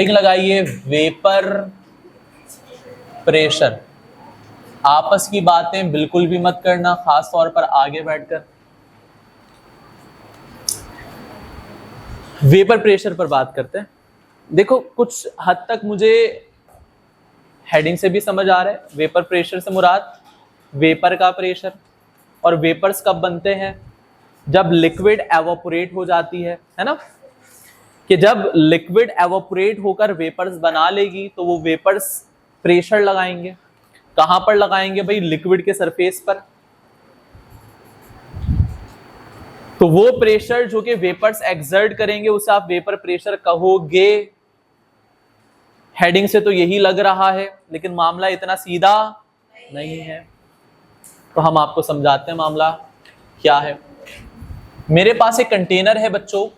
Heading लगाइए vapour pressure. आपस की बातें बिल्कुल भी मत करना, खास तौर पर आगे बैठकर। वेपर प्रेशर पर बात करते हैं। देखो कुछ हद तक मुझे हेडिंग से भी समझ आ रहा है। वेपर प्रेशर से मुराद वेपर का प्रेशर, और वेपर्स कब बनते हैं? जब लिक्विड एवोपोरेट हो जाती है ना, कि जब लिक्विड एवोपोरेट होकर वेपर्स बना लेगी तो वो वेपर्स प्रेशर लगाएंगे। कहां पर लगाएंगे भाई? लिक्विड के सरफेस पर। तो वो प्रेशर जो कि वेपर्स एक्सर्ट करेंगे उसे आप वेपर प्रेशर कहोगे। हेडिंग से तो यही लग रहा है, लेकिन मामला इतना सीधा नहीं है। तो हम आपको समझाते हैं मामला क्या है। मेरे पास एक कंटेनर है बच्चों,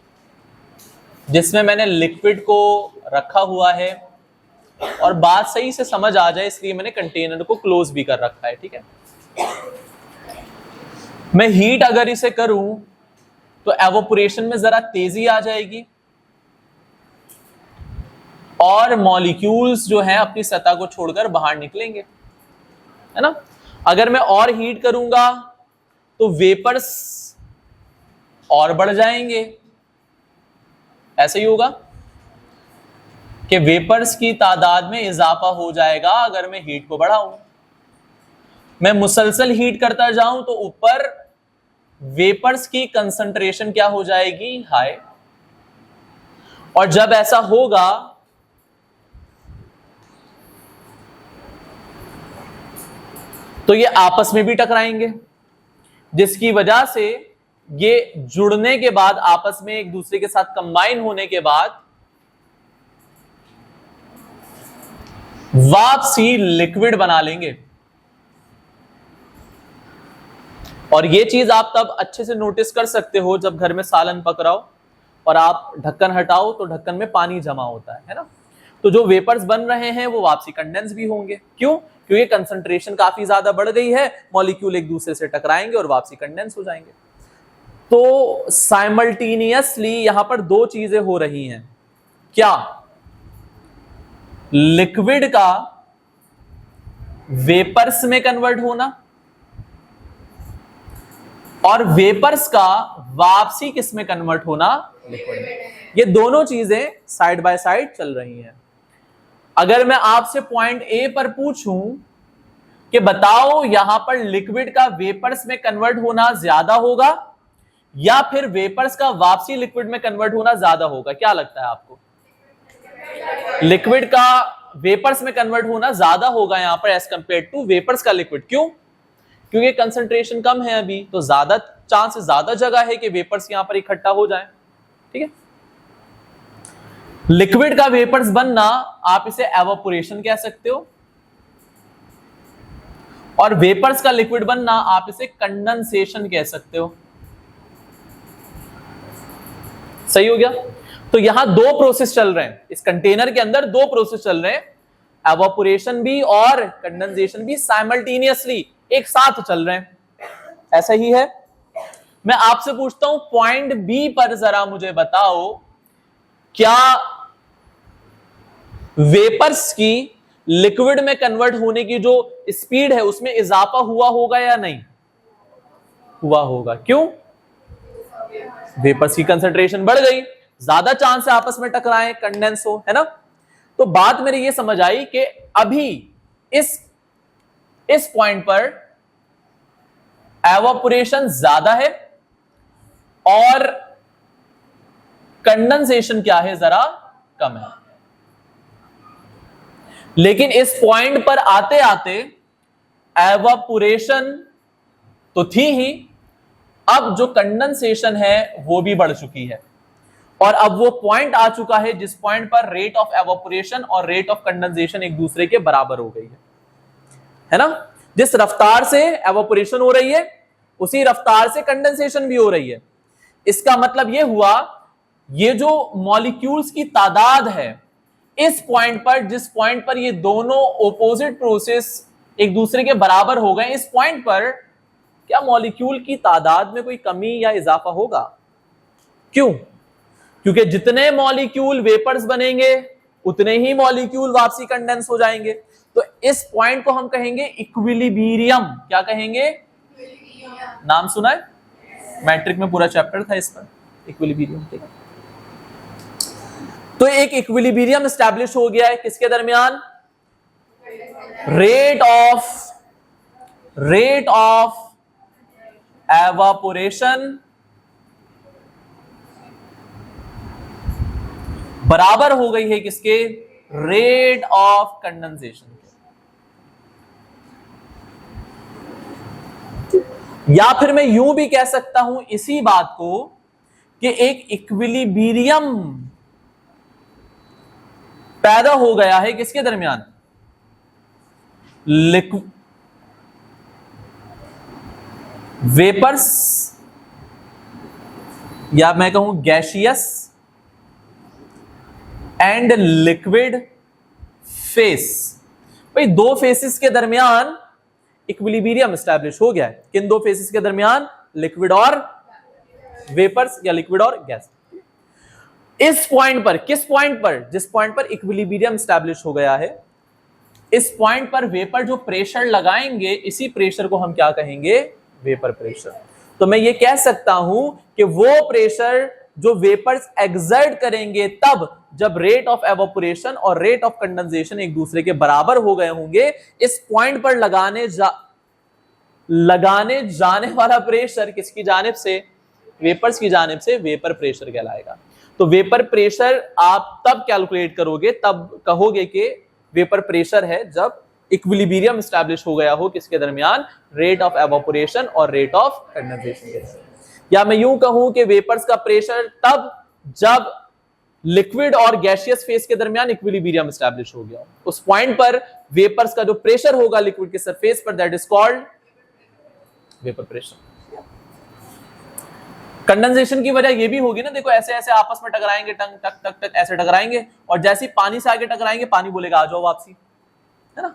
जिसमें मैंने लिक्विड को रखा हुआ है, और बात सही से समझ आ जाए इसलिए मैंने कंटेनर को क्लोज भी कर रखा है। ठीक है, मैं हीट अगर इसे करूं तो एवोपोरेशन में जरा तेजी आ जाएगी और मॉलिक्यूल्स जो हैं अपनी सतह को छोड़कर बाहर निकलेंगे, है ना। अगर मैं और हीट करूंगा तो वेपर्स और बढ़ जाएंगे। ऐसे ही होगा कि वेपर्स की तादाद में इजाफा हो जाएगा अगर मैं हीट को बढ़ाऊं। मैं मुसलसल हीट करता जाऊं तो ऊपर वेपर्स की कंसंट्रेशन क्या हो जाएगी? हाई। और जब ऐसा होगा तो ये आपस में भी टकराएंगे, जिसकी वजह से ये जुड़ने के बाद, आपस में एक दूसरे के साथ कंबाइन होने के बाद वापसी लिक्विड बना लेंगे। और ये चीज आप तब अच्छे से नोटिस कर सकते हो जब घर में सालन पक रहा हो और आप ढक्कन हटाओ तो ढक्कन में पानी जमा होता है ना। तो जो वेपर्स बन रहे हैं वो वापसी कंडेंस भी होंगे। क्यों? क्योंकि कंसंट्रेशन काफी ज्यादा बढ़ गई है, मॉलिक्यूल एक दूसरे से टकराएंगे और वापसी कंडेंस हो जाएंगे। तो साइमल्टेनियसली यहां पर दो चीजें हो रही हैं। क्या? लिक्विड का वेपर्स में कन्वर्ट होना और वेपर्स का वापसी किस में कन्वर्ट होना? लिक्विड में। ये दोनों चीजें साइड बाय साइड चल रही हैं। अगर मैं आपसे पॉइंट ए पर पूछूं कि बताओ यहां पर लिक्विड का वेपर्स में कन्वर्ट होना ज्यादा होगा या फिर वेपर्स का वापसी लिक्विड में कन्वर्ट होना ज्यादा होगा, क्या लगता है आपको? लिक्विड का वेपर्स में कन्वर्ट होना ज्यादा होगा यहां पर एज कंपेयर टू वेपर्स का लिक्विड। क्यों? क्योंकि कंसंट्रेशन कम है अभी, तो ज्यादा चांस, ज्यादा जगह है कि वेपर्स यहां पर इकट्ठा हो जाएं। ठीक है, लिक्विड का वेपर्स बनना आप इसे एवापोरेशन कह सकते हो, और वेपर्स का लिक्विड बनना आप इसे कंडेंसेशन कह सकते हो। सही हो गया? तो यहां दो प्रोसेस चल रहे हैं, इस कंटेनर के अंदर दो प्रोसेस चल रहे हैं, एवापोरेशन भी और कंडेंसेशन भी साइमल्टेनियसली एक साथ चल रहे हैं। ऐसा ही है। मैं आपसे पूछता हूं पॉइंट बी पर जरा मुझे बताओ, क्या वेपर्स की लिक्विड में कन्वर्ट होने की जो स्पीड है उसमें इजाफा हुआ होगा या नहीं हुआ होगा? क्यों? वेपर्स की कंसंट्रेशन बढ़ गई, ज्यादा चांस है आपस में टकराएं, कंडेंस हो, है ना। तो बात मेरी ये समझ आई कि अभी इस पॉइंट पर एवापोरेशन ज्यादा है और कंडेंसेशन क्या है? जरा कम है। लेकिन इस पॉइंट पर आते आते एवापोरेशन तो थी ही, अब जो कंडेंसेशन है वो भी बढ़ चुकी है, और अब वो पॉइंट आ चुका है जिस पॉइंट पर रेट ऑफ एवापोरेशन और रेट ऑफ कंडेंसेशन एक दूसरे के बराबर हो गई है ना। जिस रफ्तार से एवापोरेशन हो रही है उसी रफ्तार से कंडेंसेशन भी हो रही है। इसका मतलब ये हुआ, ये जो मॉलिक्यूल्स की तादाद है इस पॉइंट पर, जिस पॉइंट पर ये दोनों ऑपोजिट प्रोसेस एक दूसरे के बराबर हो गए, इस पॉइंट पर क्या मॉलिक्यूल की तादाद में कोई कमी या इजाफा होगा? क्यों? क्योंकि जितने मॉलिक्यूल वेपर्स बनेंगे उतने ही मॉलिक्यूल वापसी कंडेंस हो जाएंगे। तो इस पॉइंट को हम कहेंगे इक्विलिब्रियम। क्या कहेंगे? नाम सुना है, मैट्रिक में पूरा चैप्टर था इस पर, इक्विलिब्रियम। ठीक है, तो एक इक्विलिब्रियम एस्टैब्लिश हो गया है किसके दरमियान? रेट ऑफ एवापोरेशन बराबर हो गई है किसके? रेट ऑफ कंडेंसेशन के। या फिर मैं यूं भी कह सकता हूं इसी बात को कि एक इक्विलिब्रियम पैदा हो गया है किसके दरमियान? वेपर्स, या मैं कहूं गैसियस एंड लिक्विड फेस। भाई दो फेसेस के दरमियान इक्विलिब्रियम एस्टैब्लिश हो गया है। किन दो फेसेस के दरमियान? लिक्विड और वेपर्स या लिक्विड और गैस। इस पॉइंट पर, किस पॉइंट पर? जिस पॉइंट पर इक्विलिब्रियम एस्टैब्लिश हो गया है, इस पॉइंट पर वेपर जो प्रेशर लगाएंगे, इसी प्रेशर को हम क्या कहेंगे? Vapour pressure. तो मैं ये कह सकता हूं कि वो प्रेशर जो वेपर्स एक्सर्ट करेंगे तब जब रेट ऑफ एवापोरेशन और रेट ऑफ कंडेंसेशन एक दूसरे के बराबर हो गए होंगे, इस पॉइंट पर लगाने जाने वाला प्रेशर किसकी जानिब से? वेपर्स की जानिब से वेपर प्रेशर कहलाएगा। तो वेपर प्रेशर आप तब कैलकुलेट करोगे, तब कहोगे कि वेपर प्रेशर है जब इक्विलिब्रियम एस्टैब्लिश हो गया हो किसके दरमियान? रेट ऑफ एवापोरेशन और रेट ऑफ कंडेंसेशन के दरमियान। या मैं यूं कहूं कि वेपर्स का प्रेशर तब जब लिक्विड और गैसियस फेस के दरमियान इक्विलिब्रियम एस्टैब्लिश हो गया। उस पॉइंट पर वेपर्स का जो प्रेशर होगा लिक्विड के सरफेस पर, that is called vapour pressure. Condensation की वजह ये भी होगी ना, देखो ऐसे ऐसे आपस में टकराएंगे, टंग टक टक टक ऐसे टकराएंगे, और जैसे ही पानी से आगे टकराएंगे पानी बोलेगा आ जाओ वापसी, है ना?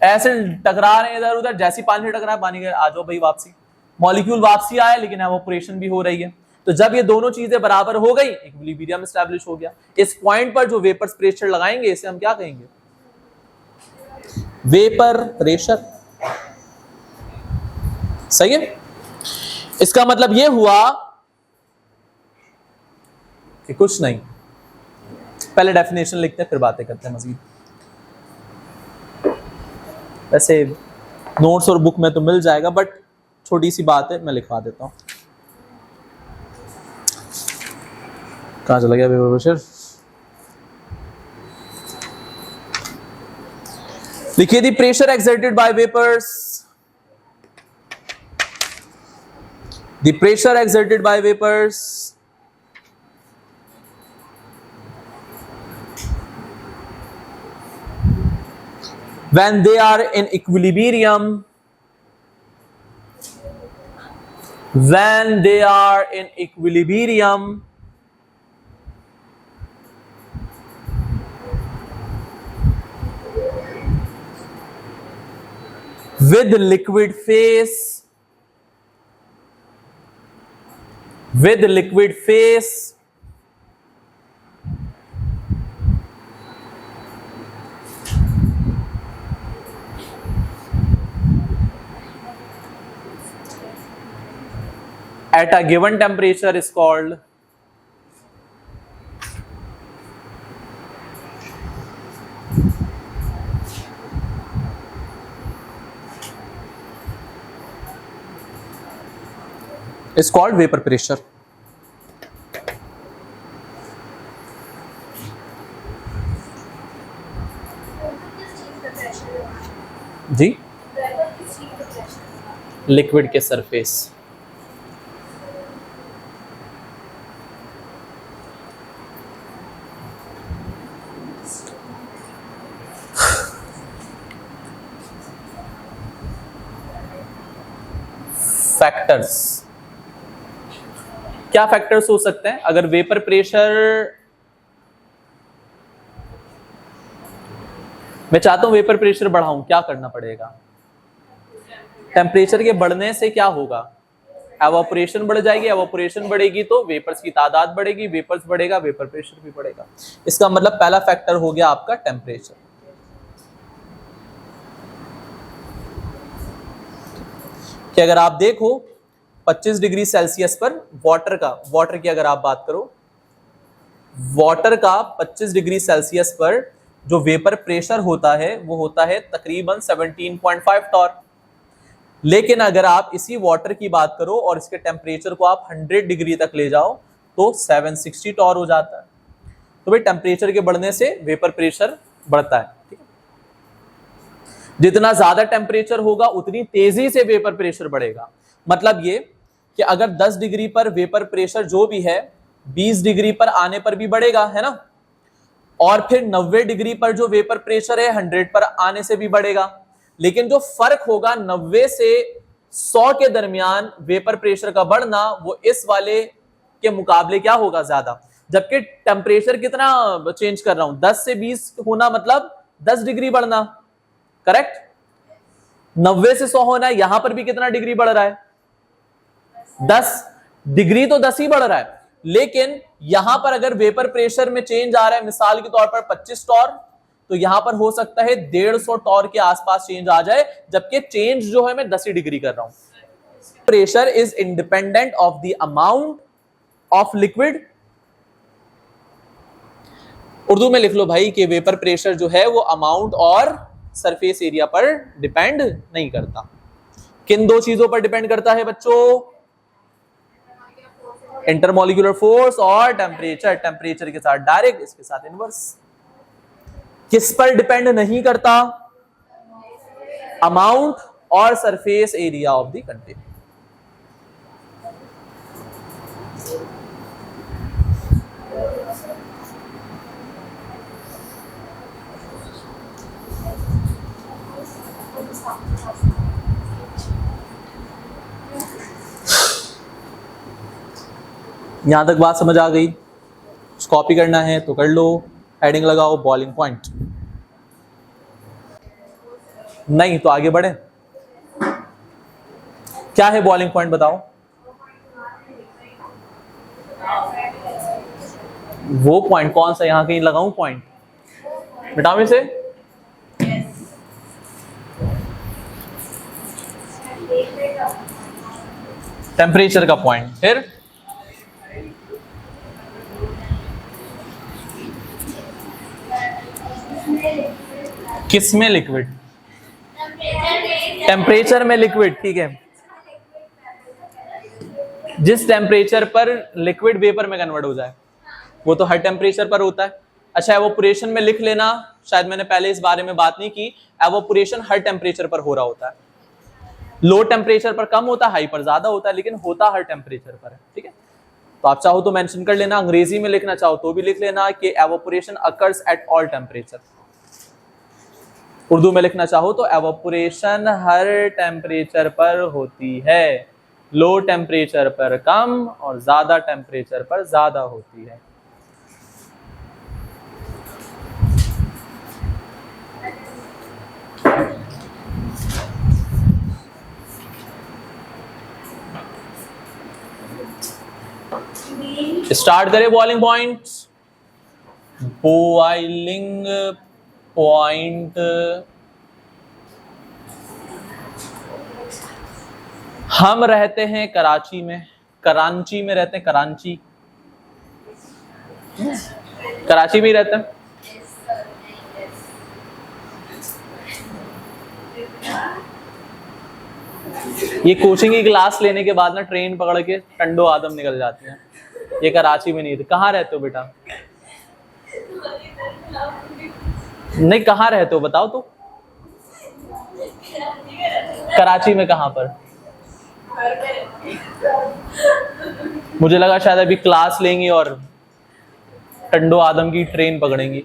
ऐसे टकरा रहे हैं इधर उधर, जैसे ही पानी से टकरा पानी आ जाओ भाई वापसी। मॉलिक्यूल वापसी आया लेकिन एवापोरेशन भी हो रही है। तो जब ये दोनों चीजें बराबर हो गई, इक्विलिब्रियम एस्टैब्लिश हो गया। इस पॉइंट पर जो वेपर्स प्रेशर लगाएंगे, इसे हम क्या कहेंगे? Vapour pressure. सही है? इसका मतलब यह हुआ कि कुछ नहीं, पहले डेफिनेशन लिखते हैं फिर बातें करते हैं मजीद। वैसे नोट्स और बुक में तो मिल जाएगा, बट छोटी सी बात है, मैं लिखवा देता हूं। कहां चला गया वेपर प्रेशर? लिखिए the pressure exerted by vapours, the pressure exerted by vapors when they are in equilibrium, when they are in equilibrium with liquid phase, with liquid phase at a given temperature is called vapor pressure. जी, liquid के surface. Factors, क्या factors हो सकते हैं? अगर vapour pressure, मैं चाहता हूं वेपर प्रेशर बढ़ाऊं, क्या करना पड़ेगा? टेम्परेचर के बढ़ने से क्या होगा? एवापोरेशन बढ़ जाएगी, एवापोरेशन बढ़ेगी तो वेपर्स की तादाद बढ़ेगी, वेपर्स बढ़ेगा, वेपर प्रेशर भी बढ़ेगा। इसका मतलब पहला फैक्टर हो गया आपका टेम्परेचर। कि अगर आप देखो 25 डिग्री सेल्सियस पर वाटर की अगर आप बात करो, वाटर का 25 डिग्री सेल्सियस पर जो वेपर प्रेशर होता है वो होता है तकरीबन 17.5 टॉर। लेकिन अगर आप इसी वाटर की बात करो और इसके टेम्परेचर को आप 100 डिग्री तक ले जाओ तो 760 टॉर हो जाता है। तो भाई टेम्परेचर के बढ़ने से वेपर प्रेशर बढ़ता है, ठीक है। जितना ज्यादा टेम्परेचर होगा उतनी तेजी से वेपर प्रेशर बढ़ेगा। मतलब ये कि अगर 10 डिग्री पर वेपर प्रेशर जो भी है 20 डिग्री पर आने पर भी बढ़ेगा, है ना, और फिर 90 डिग्री पर जो वेपर प्रेशर है 100 पर आने से भी बढ़ेगा। लेकिन जो फर्क होगा 90 से 100 के दरमियान वेपर प्रेशर का बढ़ना, वो इस वाले के मुकाबले क्या होगा, ज्यादा। जबकि टेम्परेचर कितना चेंज कर रहा हूं, 10 से 20 होना मतलब 10 डिग्री बढ़ना, करेक्ट। 90 से 100 होना है, यहां पर भी कितना डिग्री बढ़ रहा है, 10 डिग्री, तो 10 ही बढ़ रहा है। लेकिन यहां पर अगर वेपर प्रेशर में चेंज आ रहा है मिसाल के तौर पर 25 टॉर, तो यहां पर हो सकता है 150 टॉर के आसपास चेंज आ जाए, जबकि चेंज जो है मैं 10 ही डिग्री कर रहा हूं। Pressure is independent of the amount of liquid. Urdu में लिख लो भाई कि वेपर प्रेशर जो है वो अमाउंट और सरफेस एरिया पर डिपेंड नहीं करता। किन दो चीजों पर डिपेंड करता है बच्चों, इंटरमॉलिक्यूलर फोर्स और टेम्परेचर। टेम्परेचर के साथ डायरेक्ट, इसके साथ इनवर्स। किस पर डिपेंड नहीं करता, अमाउंट और surface area of the container. यहां तक बात समझ आ गई? कॉपी करना है तो कर लो, हेडिंग लगाओ बॉइलिंग पॉइंट। नहीं तो आगे बढ़े। क्या है बॉइलिंग पॉइंट बताओ? वो पॉइंट कौन सा, यहां कहीं लगाऊं पॉइंट, बेटा में से टेम्परेचर का पॉइंट। फिर किस में लिक्विड, टेम्परेचर में लिक्विड, ठीक है। जिस टेम्परेचर पर लिक्विड वेपर में कन्वर्ट हो जाए वो तो हर टेम्परेचर पर होता है। अच्छा, एवोपोरेशन में लिख लेना, शायद मैंने पहले इस बारे में बात नहीं की। एवोपोरेशन हर टेम्परेचर पर हो रहा होता है। लो टेम्परेचर पर कम होता है, हाई पर ज्यादा होता है, लेकिन होता हर टेम्परेचर पर है, ठीक है। तो आप चाहो तो मेंशन कर लेना, अंग्रेजी में लिखना चाहो तो भी लिख लेना कि evaporation occurs at all temperature. Urdu में लिखना चाहो तो एवोपोरेशन हर टेम्परेचर पर होती है, लो टेम्परेचर पर कम और ज्यादा टेम्परेचर पर ज्यादा होती है। स्टार्ट करें बॉइलिंग पॉइंट्स। बॉइलिंग पॉइंट हम रहते हैं कराची में, कराची में रहते हैं, कराची में ही रहते हैं। ये कोचिंग की क्लास लेने के बाद ना ट्रेन पकड़ के टंडो आदम निकल जाते हैं। ये कराची में नहीं थे। कहाँ रहते हो बेटा? नहीं, कहाँ रहते हो बताओ तो। कराची में कहाँ पर? मुझे लगा शायद अभी क्लास लेंगी और टंडो आदम की ट्रेन पकड़ेंगी,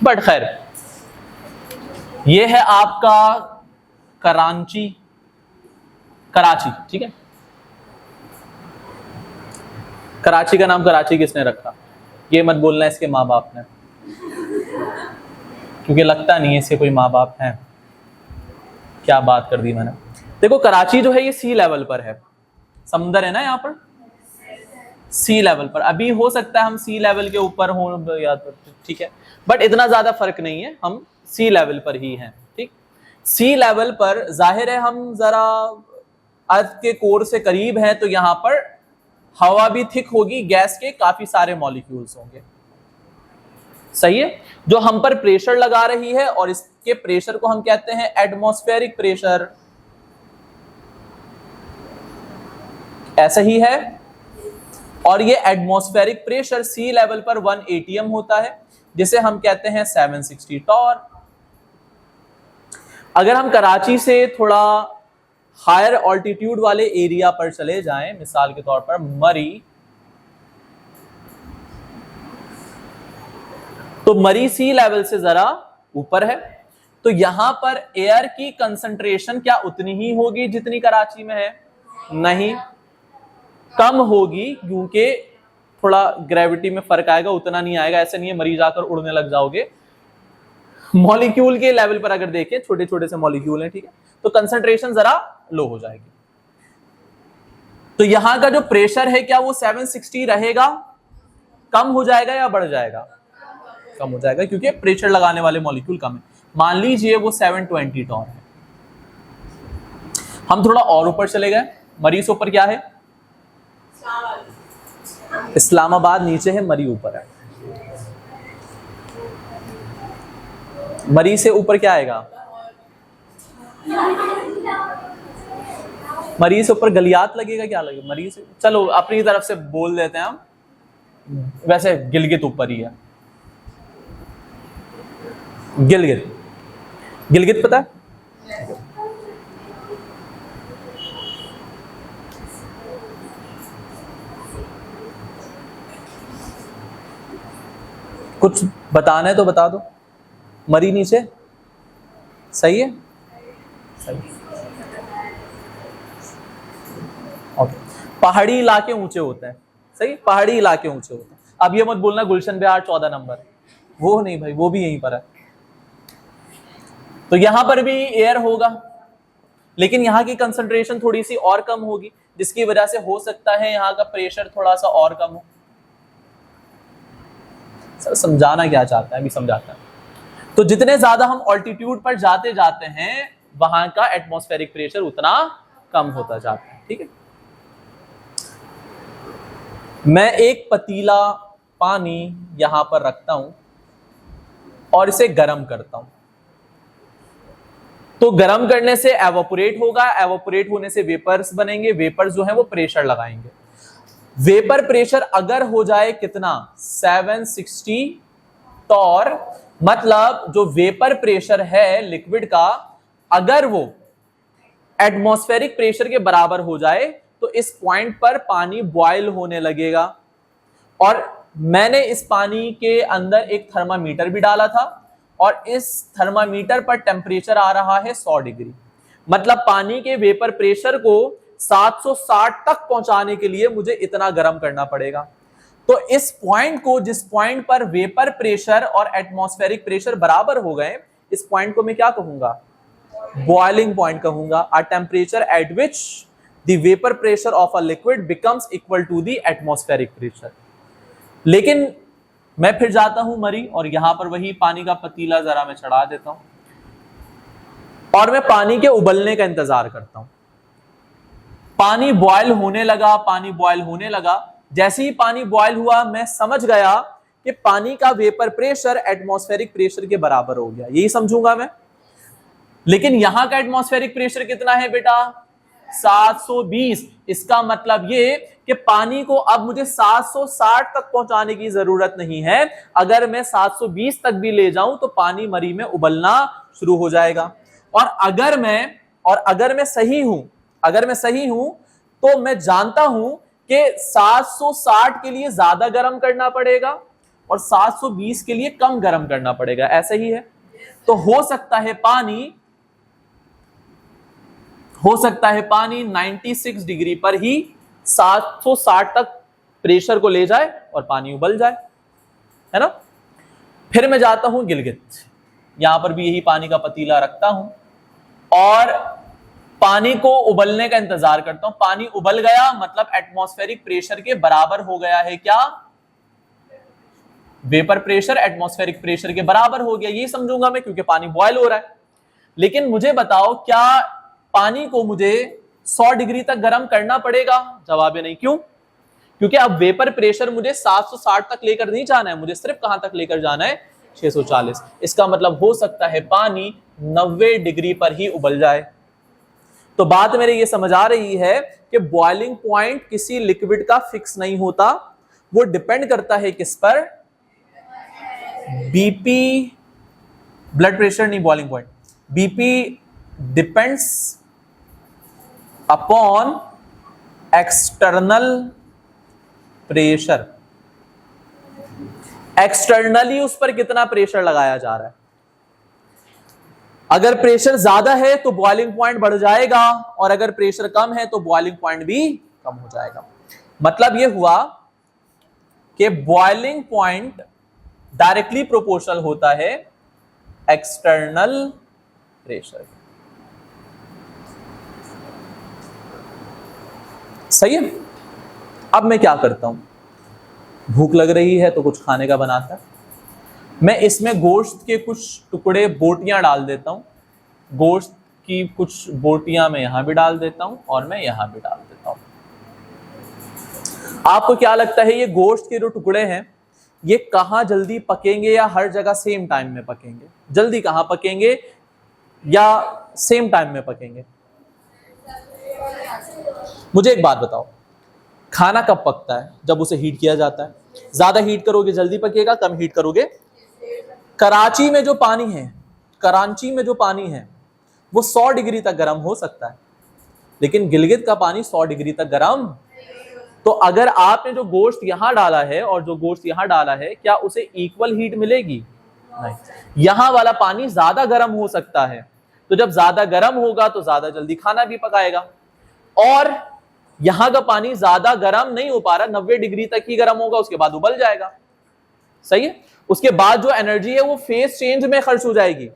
बट खैर ये है आपका कराची, ठीक है। कराची का नाम कराची किसने रखा? ये मत बोलना इसके माँ बाप ने, क्योंकि लगता नहीं है इसके कोई माँ बाप हैं। क्या बात कर दी मैंने। देखो कराची जो है ये सी लेवल पर है, समुंदर है ना यहाँ पर, सी लेवल पर। अभी हो सकता है हम सी लेवल के ऊपर हो या तो ठीक है, बट इतना ज्यादा फर्क नहीं है, हम सी लेवल पर ही हैं। ठीक, सी लेवल पर जाहिर है हम जरा अर्थ के कोर से करीब हैं, तो यहां पर हवा भी थिक होगी, गैस के काफी सारे मॉलिक्यूल्स होंगे। सही है, जो हम पर प्रेशर लगा रही है, और इसके प्रेशर को हम कहते हैं एटमॉस्फेरिक प्रेशर। ऐसा ही है, और ये एटमॉस्फेरिक प्रेशर सी लेवल पर 1 atm होता है, जिसे हम कहते हैं 760 टॉर। अगर हम कराची से थोड़ा हायर ऑल्टीट्यूड वाले एरिया पर चले जाएं, मिसाल के तौर पर मरी, तो मरी सी लेवल से जरा ऊपर है, तो यहां पर एयर की कंसंट्रेशन क्या उतनी ही होगी जितनी कराची में है? नहीं, कम होगी, क्योंकि थोड़ा ग्रेविटी में फर्क आएगा, उतना नहीं आएगा। ऐसे नहीं है मरी जाकर उड़ने लग जाओगे। मॉलिक्यूल के लेवल पर अगर देखें, छोटे छोटे से मॉलिक्यूल हैं, ठीक है, तो कंसंट्रेशन जरा लो हो जाएगी। तो यहां का जो प्रेशर है क्या वो 760 रहेगा, कम हो जाएगा या बढ़ जाएगा? कम हो जाएगा, क्योंकि प्रेशर लगाने वाले मॉलिक्यूल कम है। मान लीजिए वो 720 टॉन है। हम थोड़ा और ऊपर चले गए, मरी से ऊपर क्या है? इस्लामाबाद नीचे है, मरी ऊपर है। मरी से ऊपर क्या आएगा? मरी से ऊपर गलियात लगेगा, क्या लगेगा मरी से? चलो अपनी तरफ से बोल देते हैं हम, वैसे गिलगित ऊपर ही है। गिलगित, गिलगित पता है? कुछ बताना है तो बता दो। मरी नीचे, सही है, सही। ओके, पहाड़ी इलाके ऊंचे होते हैं, सही, पहाड़ी इलाके ऊंचे होते हैं। अब ये मत बोलना गुलशन बिहार 14 नंबर, वो नहीं भाई, वो भी यहीं पर है। तो यहां पर भी एयर होगा, लेकिन यहां की कंसंट्रेशन थोड़ी सी और कम होगी, जिसकी वजह से हो सकता है यहां का प्रेशर थोड़ा सा और कम हो। सर समझाना क्या चाहता है, अभी समझाता है। तो जितने ज्यादा हम ऑल्टीट्यूड पर जाते जाते हैं, वहां का एटमॉस्फेरिक प्रेशर उतना कम होता जाता है। ठीक है, मैं एक पतीला पानी यहां पर रखता हूं और इसे गर्म करता हूं, तो गर्म करने से एवोपोरेट होगा, एवोपोरेट होने से वेपर्स बनेंगे, वेपर्स जो है वो प्रेशर लगाएंगे। वेपर प्रेशर अगर हो जाए कितना? 760 टॉर, मतलब जो वेपर प्रेशर है लिक्विड का, अगर वो एटमॉस्फेरिक प्रेशर के बराबर हो जाए, तो इस पॉइंट पर पानी बॉयल होने लगेगा। और मैंने इस पानी के अंदर एक थर्मामीटर भी डाला था, और इस थर्मामीटर पर टेम्परेचर आ रहा है 100 डिग्री। मतलब पानी के वेपर प्रेशर को 760 तक पहुंचाने के लिए मुझे इतना गर्म करना पड़ेगा। तो इस पॉइंट को, जिस पॉइंट पर वेपर प्रेशर और एटमॉस्फेरिक प्रेशर बराबर हो गए, इस पॉइंट को मैं क्या कहूंगा? बॉइलिंग पॉइंट कहूंगा। A temperature at which the vapour pressure of a liquid becomes equal to the atmospheric pressure. लेकिन मैं फिर जाता हूं मरी, और यहां पर वही पानी का पतीला जरा मैं चढ़ा देता हूं, और मैं पानी के उबलने का इंतजार करता हूं। पानी बॉयल होने लगा, पानी बॉयल होने लगा। जैसे ही पानी बॉयल हुआ, मैं समझ गया कि पानी का वेपर प्रेशर एटमॉस्फेरिक प्रेशर के बराबर हो गया, यही समझूंगा मैं। लेकिन यहां का एटमॉस्फेरिक प्रेशर कितना है बेटा? 720। इसका मतलब ये कि पानी को अब मुझे 760 तक पहुंचाने की जरूरत नहीं है। अगर मैं 720 तक भी ले जाऊं तो पानी मरी में उबलना शुरू हो जाएगा। और अगर मैं सही हूं, तो मैं जानता हूं कि 760 के लिए ज्यादा गर्म करना पड़ेगा और 720 के लिए कम गर्म करना पड़ेगा। ऐसा ही है। तो हो सकता है पानी 96 डिग्री पर ही 760 तक प्रेशर को ले जाए और पानी उबल जाए, है ना। फिर मैं जाता हूं गिलगित, यहां पर भी यही पानी का पतीला रखता हूं, और पानी को उबलने का इंतजार करता हूं, पानी उबल गया मतलब एटमॉस्फेरिक प्रेशर के बराबर हो गया है। क्या? वेपर प्रेशर एटमॉस्फेरिक प्रेशर के बराबर हो गया, ये समझूंगा मैं क्योंकि पानी बॉयल हो रहा है। लेकिन मुझे बताओ, क्या पानी को मुझे 100 डिग्री तक गर्म करना पड़ेगा? जवाब है नहीं। क्यों? क्योंकि अब वेपर प्रेशर मुझे 760 तक लेकर नहीं जाना है, मुझे सिर्फ कहां तक लेकर जाना है? 640। इसका मतलब हो सकता है पानी 90 डिग्री पर ही उबल जाए। तो बात मेरे ये समझ आ रही है कि बॉइलिंग पॉइंट किसी लिक्विड का फिक्स नहीं होता, वो डिपेंड करता है किस पर? बीपी, ब्लड प्रेशर नहीं, boiling point. BP depends upon external pressure. Externally उस पर कितना प्रेशर लगाया जा रहा है। अगर प्रेशर ज्यादा है तो बॉइलिंग पॉइंट बढ़ जाएगा, और अगर प्रेशर कम है तो बॉइलिंग पॉइंट भी कम हो जाएगा। मतलब यह हुआ कि बॉइलिंग पॉइंट डायरेक्टली प्रोपोर्शनल होता है एक्सटर्नल प्रेशर। सही है। अब मैं क्या करता हूं, भूख लग रही है तो कुछ खाने का बनाता, मैं इसमें गोश्त के कुछ टुकड़े, बोटियां डाल देता हूं। गोश्त की कुछ बोटियां मैं यहां भी डाल देता हूं और मैं यहां भी डाल देता हूं। आपको क्या लगता है ये गोश्त के जो टुकड़े हैं ये कहां जल्दी पकेंगे या हर जगह सेम टाइम में पकेंगे? जल्दी कहां पकेंगे या सेम टाइम में पकेंगे? मुझे एक बात बताओ, खाना कब पकता है? जब उसे हीट किया जाता है। ज्यादा हीट करोगे जल्दी पकेगा, कम हीट करोगे। कराची में जो पानी है, कराची में जो पानी है वो 100 डिग्री तक गर्म हो सकता है, लेकिन गिलगित का पानी 100 डिग्री तक गर्म। तो अगर आपने जो गोश्त यहां डाला है और जो गोश्त यहां डाला है, क्या उसे इक्वल हीट मिलेगी? नहीं। यहां वाला पानी ज्यादा गर्म हो सकता है, तो जब ज्यादा गर्म होगा तो ज्यादा जल्दी खाना भी पकाएगा। और यहां का पानी ज्यादा गर्म नहीं हो पा रहा, 90 डिग्री तक ही गर्म होगा, उसके बाद उबल जाएगा। सही है। उसके बाद जो एनर्जी है वो फेज चेंज में खर्च हो जाएगी।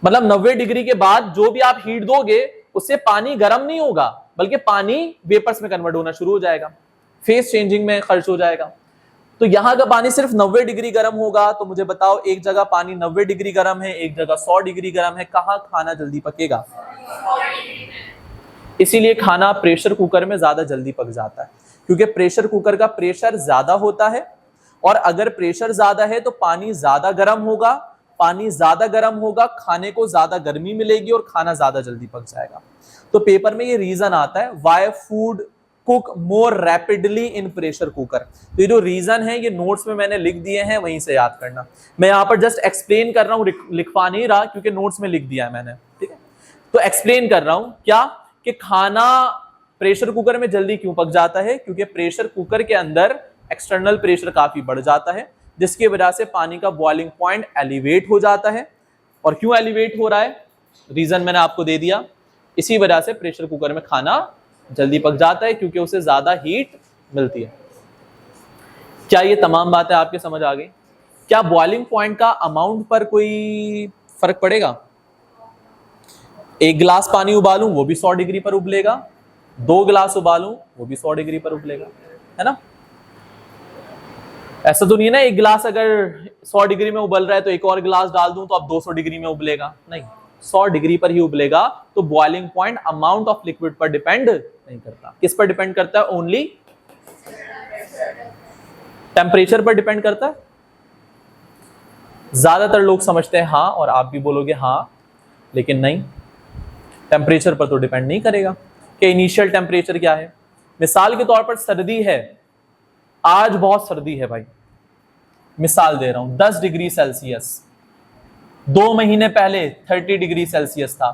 मतलब 90 डिग्री के बाद जो भी आप हीट दोगे उससे पानी गर्म नहीं होगा, बल्कि पानी वेपर्स में कन्वर्ट होना शुरू हो जाएगा, फेज चेंजिंग में खर्च हो जाएगा। तो यहां का पानी सिर्फ 90 डिग्री गर्म होगा। तो मुझे बताओ, एक जगह पानी 90 डिग्री गर्म है, एक जगह 100 डिग्री गर्म है, कहां खाना जल्दी पकेगा? इसीलिए खाना प्रेशर कुकर में ज्यादा जल्दी पक जाता है, क्योंकि प्रेशर कुकर का प्रेशर ज्यादा होता है, और अगर प्रेशर ज्यादा है तो पानी ज्यादा गर्म होगा। पानी ज्यादा गर्म होगा, खाने को ज्यादा गर्मी मिलेगी और खाना ज्यादा जल्दी पक जाएगा। तो पेपर में ये रीजन आता है, why food cook more rapidly in pressure cooker. तो ये जो रीजन है ये नोट्स में मैंने लिख दिए हैं, वहीं से याद करना। मैं यहाँ पर जस्ट एक्सप्लेन कर रहा हूँ, लिखवा नहीं रहा, क्योंकि नोट्स में लिख दिया है मैंने। ठीक है, तो एक्सप्लेन कर रहा हूं क्या कि खाना प्रेशर कुकर में जल्दी क्यों पक जाता है? क्योंकि प्रेशर कुकर के अंदर एक्सटर्नल प्रेशर काफी बढ़ जाता है, जिसकी वजह से पानी का बॉइलिंग पॉइंट एलिवेट हो जाता है। और क्यों एलिवेट हो रहा है, रीजन मैंने आपको दे दिया। इसी वजह से प्रेशर कुकर में खाना जल्दी पक जाता है, क्योंकि उसे ज्यादा हीट मिलती है। क्या ये तमाम बातें आपके समझ आ गई? क्या बॉइलिंग पॉइंट का अमाउंट पर कोई फर्क पड़ेगा? एक गिलास पानी उबालूं वो भी 100 डिग्री पर उबलेगा, 2 गिलास उबालूं वो भी 100 डिग्री पर उबलेगा, है ना? ऐसा तो नहीं है ना, एक गिलास अगर 100 डिग्री में उबल रहा है तो एक और गिलास डाल दूं तो अब 200 डिग्री में उबलेगा। नहीं, 100 डिग्री पर ही उबलेगा। तो boiling point amount of liquid पर डिपेंड नहीं करता। किस पर डिपेंड करता है? ओनली टेम्परेचर पर डिपेंड करता है। ज्यादातर लोग समझते हैं हाँ, और आप भी बोलोगे हाँ, लेकिन नहीं, टेम्परेचर पर तो डिपेंड नहीं करेगा कि इनिशियल टेम्परेचर क्या है। मिसाल के तौर पर सर्दी है, आज बहुत सर्दी है भाई, मिसाल दे रहा हूं, 10 डिग्री सेल्सियस। 2 महीने पहले 30 डिग्री सेल्सियस था।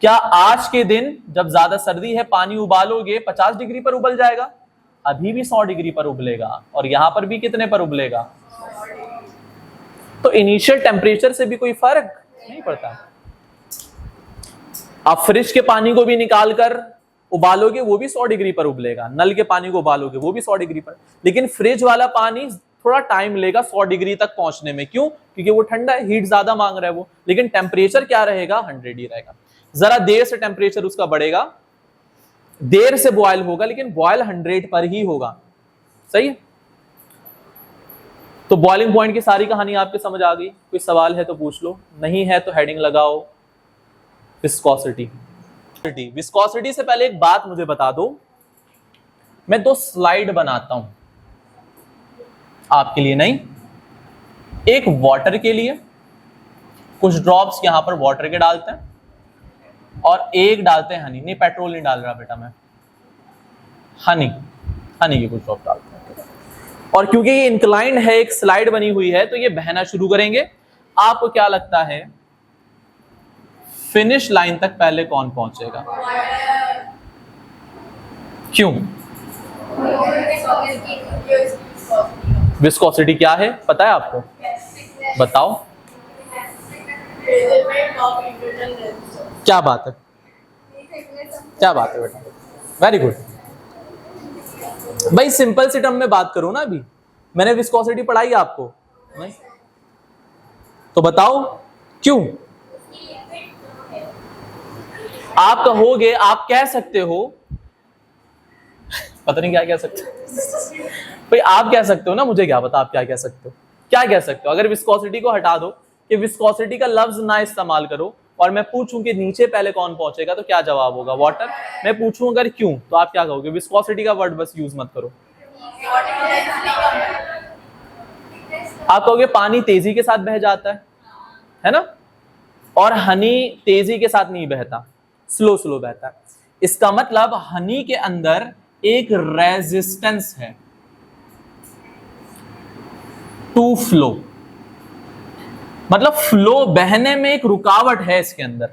क्या आज के दिन जब ज्यादा सर्दी है पानी उबालोगे 50 डिग्री पर उबल जाएगा? अभी भी 100 डिग्री पर उबलेगा, और यहां पर भी कितने पर उबलेगा? तो इनिशियल टेम्परेचर से भी कोई फर्क नहीं पड़ता। आप फ्रिज के पानी को भी निकालकर उबालोगे वो भी 100 डिग्री पर उबलेगा, नल के पानी को उबालोगे वो भी 100 डिग्री पर। लेकिन फ्रिज वाला पानी थोड़ा टाइम लेगा 100 डिग्री तक पहुंचने में। क्यों? क्योंकि वो ठंडा है, हीट ज्यादा मांग रहा है वो। लेकिन टेम्परेचर क्या रहेगा? 100 ही रहेगा। जरा देर से टेम्परेचर उसका बढ़ेगा, देर से बॉयल होगा, लेकिन बॉयल 100 पर ही होगा। सही है? तो बॉइलिंग पॉइंट की सारी कहानी आपके समझ आ गई? कोई सवाल है तो पूछ लो, नहीं है तो हेडिंग लगाओ विस्कोसिटी। विस्कोसिटी से पहले एक बात मुझे बता दो, मैं 2 स्लाइड बनाता हूं आपके लिए, नहीं, एक वाटर के लिए, कुछ ड्रॉप्स यहां पर वाटर के डालते हैं, और एक डालते हैं हनी। नहीं, पेट्रोल नहीं डाल रहा बेटा मैं, हनी की कुछ ड्रॉप डालते हैं। और क्योंकि ये इंक्लाइंड है, एक स्लाइड बनी हुई है, तो ये बहना शुरू करेंगे। आपको क्या लगता है फिनिश लाइन तक पहले कौन पहुंचेगा? क्यों? विस्कोसिटी क्या है पता है आपको? बताओ। क्या बात है, क्या बात है बेटा, वेरी गुड। भाई सिंपल सी टर्म में बात करो ना, अभी मैंने विस्कोसिटी पढ़ाई आपको नहीं? तो बताओ क्यों? आप कहोगे, आप कह सकते हो, पता नहीं क्या कह सकते हो भाई, आप कह सकते हो ना, मुझे क्या पता आप क्या कह सकते हो। क्या कह सकते हो? अगर विस्कोसिटी को हटा दो, कि विस्कोसिटी का लफ्ज ना इस्तेमाल करो, और मैं पूछूं कि नीचे पहले कौन पहुंचेगा, तो क्या जवाब होगा? वाटर। मैं पूछूं अगर क्यों, तो आप क्या कहोगे? विस्कोसिटी का वर्ड बस यूज मत करो। आप कहोगे पानी तेजी के साथ बह जाता है ना, और हनी तेजी के साथ नहीं बहता, स्लो स्लो बहता है। इसका मतलब हनी के अंदर एक रेजिस्टेंस है टू फ्लो, मतलब फ्लो बहने में एक रुकावट है इसके अंदर,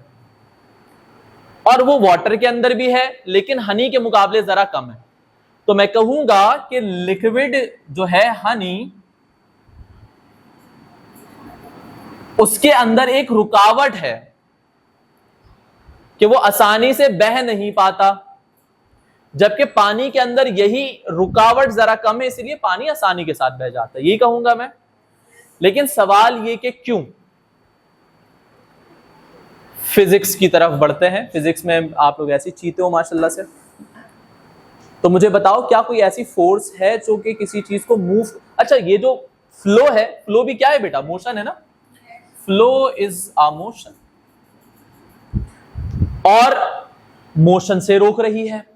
और वो वाटर के अंदर भी है, लेकिन हनी के मुकाबले जरा कम है। तो मैं कहूंगा कि लिक्विड जो है हनी, उसके अंदर एक रुकावट है कि वो आसानी से बह नहीं पाता, जबकि पानी के अंदर यही रुकावट जरा कम है, इसलिए पानी आसानी के साथ बह जाता है, यही कहूंगा मैं। लेकिन सवाल ये कि क्यों? फिजिक्स की तरफ बढ़ते हैं। फिजिक्स में आप लोग ऐसी चीते हो माशाल्लाह से। तो मुझे बताओ, क्या कोई ऐसी फोर्स है जो कि किसी चीज को मूव, अच्छा ये जो फ्लो है, फ्लो भी क्या है बेटा? मोशन है ना, फ्लो इज अ मोशन, और मोशन से रोक रही है,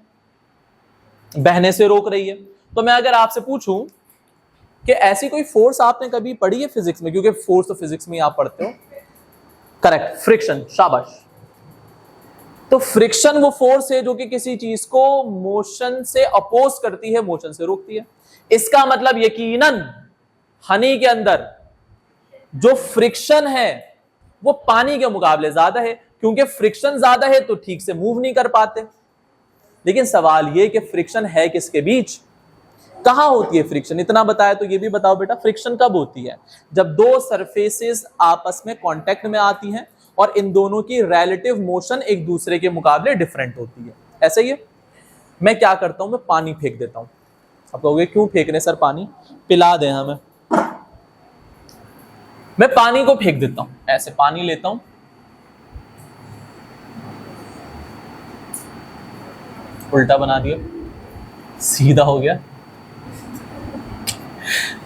बहने से रोक रही है। तो मैं अगर आपसे पूछूं कि ऐसी कोई फोर्स आपने कभी पढ़ी है फिजिक्स में? क्योंकि फोर्स तो फिजिक्स में आप पढ़ते हो, करेक्ट, फ्रिक्शन, शाबाश। तो फ्रिक्शन वो फोर्स है जो कि किसी चीज को मोशन से अपोज करती है, मोशन से रोकती है। इसका मतलब यकीनन हनी के अंदर जो फ्रिक्शन है वो पानी के मुकाबले ज्यादा है, क्योंकि फ्रिक्शन ज्यादा है तो ठीक से मूव नहीं कर पाते। लेकिन सवाल ये कि फ्रिक्शन है किसके बीच, कहां होती है फ्रिक्शन? इतना बताया तो ये भी बताओ बेटा, फ्रिक्शन कब होती है? जब दो सरफेसेस आपस में कांटेक्ट में आती हैं और इन दोनों की रिलेटिव मोशन एक दूसरे के मुकाबले डिफरेंट होती है। ऐसा ही है। मैं क्या करता हूं, मैं पानी फेंक देता हूं। आप कहोगे क्यों फेंक रहे सर पानी, पिला दें हमें। मैं पानी को फेंक देता हूं, ऐसे पानी लेता हूं, उल्टा बना दिया, सीधा हो गया।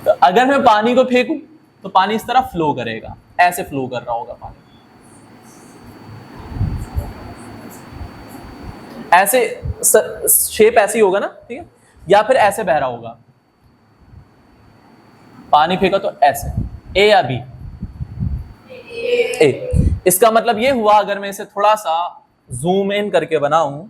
तो अगर मैं पानी को फेंकूं तो पानी इस तरह फ्लो करेगा, ऐसे फ्लो कर रहा होगा पानी, ऐसे शेप ऐसी होगा ना, ठीक है, या फिर ऐसे बह रहा होगा। पानी फेंका तो ऐसे, ए या बी? ए। इसका मतलब ये हुआ, अगर मैं इसे थोड़ा सा जूम इन करके बनाऊं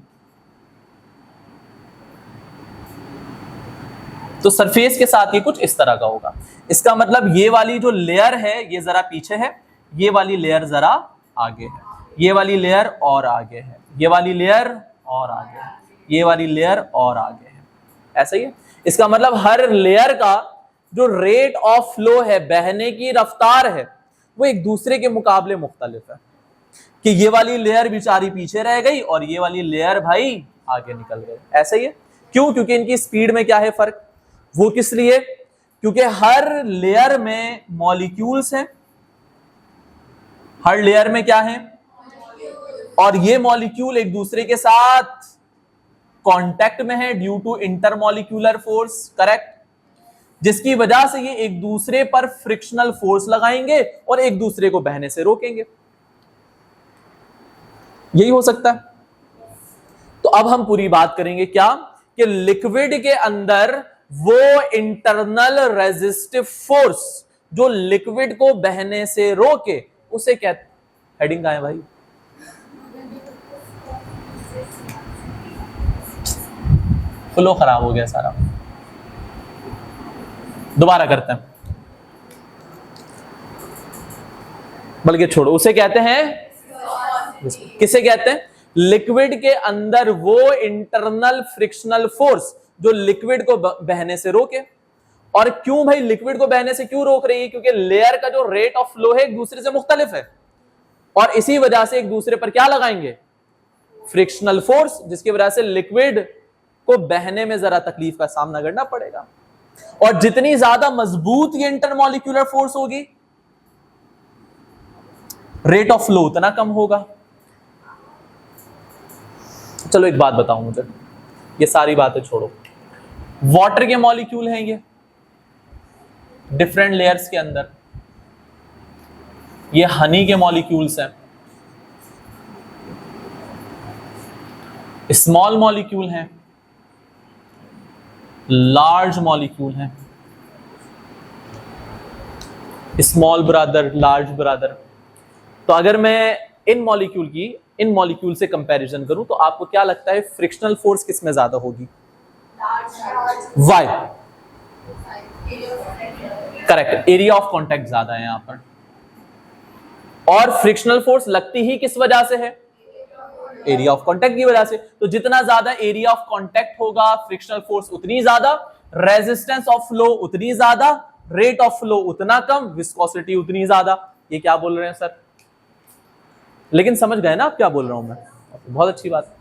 तो सरफेस के साथ ये कुछ इस तरह का होगा। इसका मतलब ये वाली जो लेयर है ये जरा पीछे है, ये वाली लेयर जरा आगे है, ये वाली लेयर और आगे है, ये वाली लेयर और आगे है, ये वाली लेयर और आगे है। ऐसा ही है। इसका मतलब हर लेयर का जो रेट ऑफ फ्लो है, बहने की रफ्तार है, वो एक दूसरे के मुकाबले मुख्तलिफ है। कि ये वाली लेयर बेचारी पीछे रह गई और ये वाली लेयर भाई आगे निकल गई। ऐसा ही है। क्यों? क्योंकि इनकी स्पीड में क्या है फर्क। वो किस लिए? क्योंकि हर लेयर में मॉलिक्यूल्स हैं। हर लेयर में क्या है? और ये मॉलिक्यूल एक दूसरे के साथ कांटेक्ट में है due to intermolecular force, correct, जिसकी वजह से ये एक दूसरे पर फ्रिक्शनल फोर्स लगाएंगे और एक दूसरे को बहने से रोकेंगे। यही हो सकता है। तो अब हम पूरी बात करेंगे क्या कि लिक्विड के अंदर वो इंटरनल रेजिस्टिव फोर्स जो लिक्विड को बहने से रोके उसे कहते, हेडिंग कहां है भाई, फ्लो खराब हो गया सारा, दोबारा करते हैं, बल्कि छोड़ो, उसे कहते हैं, किसे कहते हैं, लिक्विड के अंदर वो इंटरनल फ्रिक्शनल फोर्स जो लिक्विड को बहने से रोके। और क्यों भाई लिक्विड को बहने से क्यों रोक रही है, क्योंकि लेयर का जो रेट ऑफ फ्लो है एक दूसरे से मुख्तलिफ है और इसी वजह से एक दूसरे पर क्या लगाएंगे, फ्रिक्शनल फोर्स, जिसकी वजह से लिक्विड को बहने में जरा तकलीफ का सामना करना पड़ेगा। और जितनी ज्यादा मजबूत ये इंटरमॉलिक्यूलर फोर्स होगी रेट ऑफ फ्लो उतना कम होगा। चलो एक बात बताओ मुझे, ये सारी बातें छोड़ो, वाटर के मॉलिक्यूल हैं ये डिफरेंट लेयर्स के अंदर, ये हनी के मॉलिक्यूल्स हैं, स्मॉल मॉलिक्यूल हैं, लार्ज मॉलिक्यूल हैं, स्मॉल ब्रदर लार्ज ब्रदर। तो अगर मैं इन मॉलिक्यूल से कंपैरिजन करूं तो आपको क्या लगता है फ्रिक्शनल फोर्स किस में ज्यादा होगी, Y, correct, area of contact ज्यादा है यहां पर। और फ्रिक्शनल फोर्स लगती ही किस वजह से है, एरिया ऑफ कांटेक्ट की वजह से। तो जितना ज्यादा एरिया ऑफ कांटेक्ट होगा फ्रिक्शनल फोर्स उतनी ज्यादा, रेजिस्टेंस ऑफ फ्लो उतनी ज्यादा, रेट ऑफ फ्लो उतना कम, विस्कोसिटी उतनी ज्यादा। ये क्या बोल रहे हैं सर, लेकिन समझ गए ना आप क्या बोल रहा हूं मैं, बहुत अच्छी बात।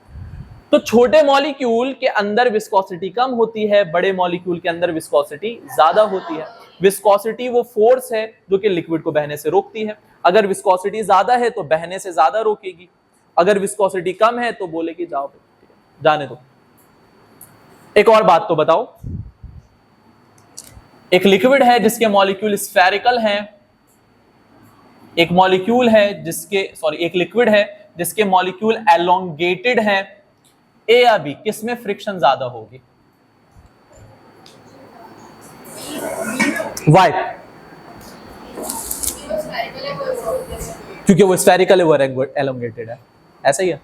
तो छोटे मॉलिक्यूल के अंदर विस्कोसिटी कम होती है, बड़े मॉलिक्यूल के अंदर विस्कोसिटी ज्यादा होती है। विस्कोसिटी वो फोर्स है जो कि लिक्विड को बहने से रोकती है। अगर विस्कोसिटी ज्यादा है तो बहने से ज्यादा रोकेगी, अगर विस्कोसिटी कम है तो बोलेगी जाओ जाने दो। एक और बात तो बताओ, एक लिक्विड है जिसके मॉलिक्यूल स्फेरिकल हैं, एक मॉलिक्यूल है जिसके एक लिक्विड है जिसके मॉलिक्यूल एलोंगेटेड हैं, ए या बी, किसमें फ्रिक्शन ज्यादा होगी, वाई, क्योंकि वो स्फेरिकल है, वो एलोंगेटेड है, ऐसा ही है,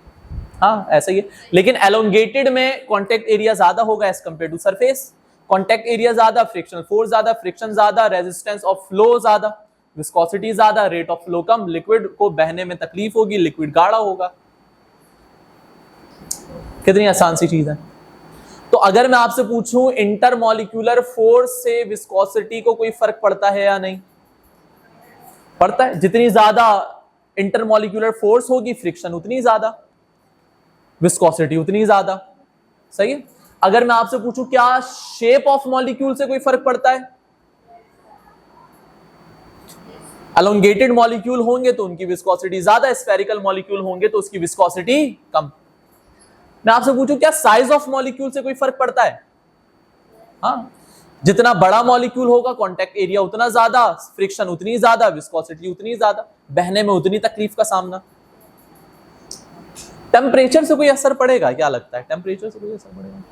हाँ ऐसा ही है। लेकिन एलोंगेटेड में कांटेक्ट एरिया ज्यादा होगा as compare to surface, contact area ज्यादा, फ्रिक्शनल फोर्स ज्यादा, फ्रिक्शन ज्यादा, रेजिस्टेंस ऑफ फ्लो ज्यादा, विस्कोसिटी ज्यादा, रेट ऑफ फ्लो कम, लिक्विड को बहने में तकलीफ होगी, लिक्विड गाढ़ा होगा। कितनी आसान सी चीज है। तो अगर मैं आपसे पूछूं इंटरमॉलिक्यूलर फोर्स से विस्कोसिटी को कोई फर्क पड़ता है या नहीं, पड़ता है। जितनी ज्यादा इंटरमॉलिक्यूलर फोर्स होगी फ्रिक्शन उतनी ज्यादा, विस्कोसिटी उतनी ज्यादा, सही है। अगर मैं आपसे पूछूं क्या शेप ऑफ मॉलिक्यूल से कोई फर्क पड़ता है, एलोंगेटेड मॉलिक्यूल होंगे तो उनकी विस्कोसिटी ज्यादा, स्फेरिकल मॉलिक्यूल होंगे तो उसकी विस्कोसिटी कम। मैं आपसे पूछूं क्या साइज ऑफ मॉलिक्यूल से कोई फर्क पड़ता है, हाँ, जितना बड़ा मॉलिक्यूल होगा कांटेक्ट एरिया उतना ज्यादा, फ्रिक्शन उतनी ज्यादा, विस्कोसिटी उतनी ज्यादा, बहने में उतनी तकलीफ का सामना। टेम्परेचर से कोई असर पड़ेगा, क्या लगता है टेम्परेचर से कोई असर पड़ेगा,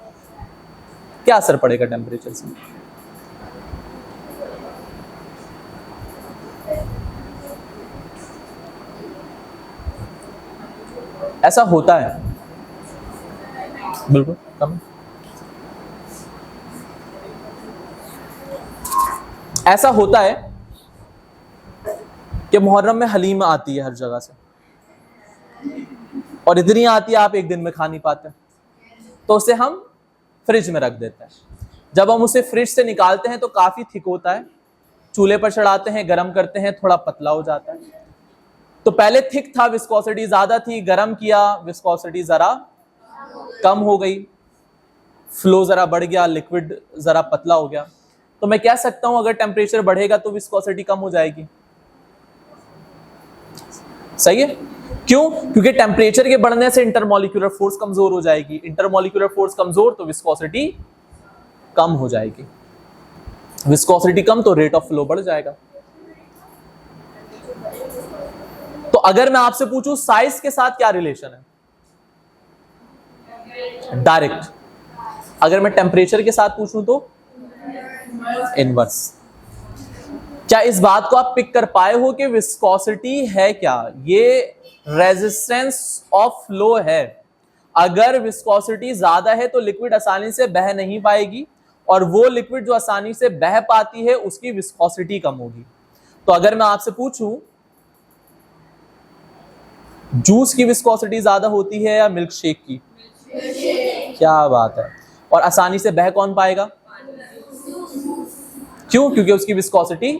क्या असर पड़ेगा टेम्परेचर से, ऐसा होता है बिल्कुल कम। ऐसा होता है कि मुहर्रम में हलीमा आती है हर जगह से, और इतनी आती है आप एक दिन में खा नहीं पाते, तो उसे हम फ्रिज में रख देते हैं। जब हम उसे फ्रिज से निकालते हैं तो काफी थिक होता है, चूल्हे पर चढ़ाते हैं, गर्म करते हैं, थोड़ा पतला हो जाता है। तो पहले थिक था, विस्कोसिटी ज्यादा थी, गर्म किया, विस्कोसिटी जरा कम हो गई, फ्लो जरा बढ़ गया, लिक्विड जरा पतला हो गया। तो मैं कह सकता हूं अगर टेम्परेचर बढ़ेगा तो विस्कोसिटी कम हो जाएगी, सही है। क्यों? क्योंकि टेम्परेचर के बढ़ने से इंटरमॉलिक्यूलर फोर्स कमजोर हो जाएगी, इंटरमॉलिक्यूलर फोर्स कमजोर तो विस्कोसिटी कम हो जाएगी, विस्कोसिटी कम तो रेट ऑफ फ्लो बढ़ जाएगा। तो अगर मैं आपसे पूछूं साइज के साथ क्या रिलेशन है? डायरेक्ट। अगर मैं टेम्परेचर के साथ पूछूं तो इनवर्स। क्या इस बात को आप पिक कर पाए हो कि विस्कोसिटी है क्या? ये रेजिस्टेंस ऑफ फ्लो है। अगर विस्कोसिटी ज्यादा है तो लिक्विड आसानी से बह नहीं पाएगी, और वो लिक्विड जो आसानी से बह पाती है उसकी विस्कोसिटी कम होगी। तो अगर मैं आपसे पूछूं जूस की विस्कोसिटी ज्यादा होती है या मिल्क शेक की? क्या बात है। और आसानी से बह कौन पाएगा? क्यों? क्योंकि उसकी विस्कोसिटी